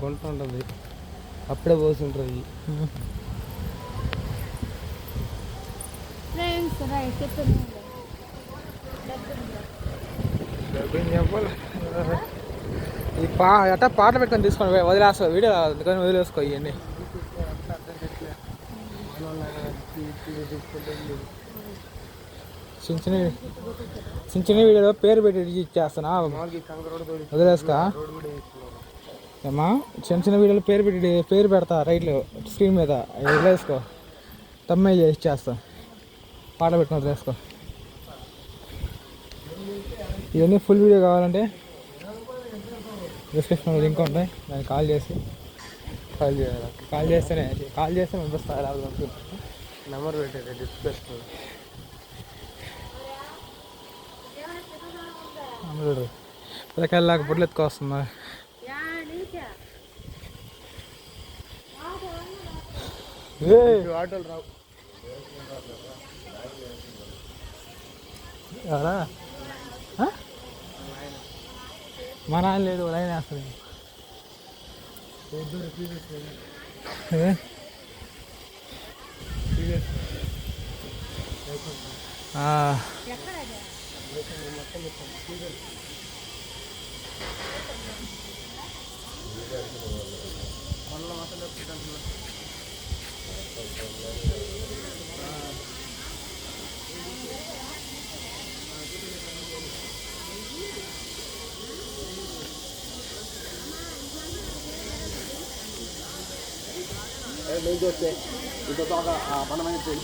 గుంట ఉంటుంది, అప్పుడే పోతుంటుంది. చెప్పాలి ఈ ఎట్టా పాటలు పెట్టుకొని తీసుకోండి, వదిలేస్తావు వీడియో అందుకని వదిలేసుకో ఇవన్నీ. చిన్న చిన్న వీడియోలో పేరు పెట్టి ఇచ్చేస్తానా, వదిలేస్తా ఏమా. చిన్న చిన్న వీడియోలో పేరు పెడతా రైట్లో స్క్రీన్ మీద, వదిలేసుకో. తమ్మే ఇచ్చేస్తా, పాట పెట్టుకుని వదిలేసుకో. ఇవన్నీ ఫుల్ వీడియో కావాలంటే డిస్క్రిప్షన్లో లింక్ ఉంటాయి, దాన్ని కాల్ చేయాలి. కాల్ చేస్తే పంపిస్తా. నెంబర్ పెట్టేది డిస్క్రిప్షన్. చూడు పిల్లకాయలాగా బుడ్లు ఎత్తుకొస్తుందా. ఆటోలు రావు ఎవరా? మా నాన్న లేదు, లైన్ వేస్తుంది.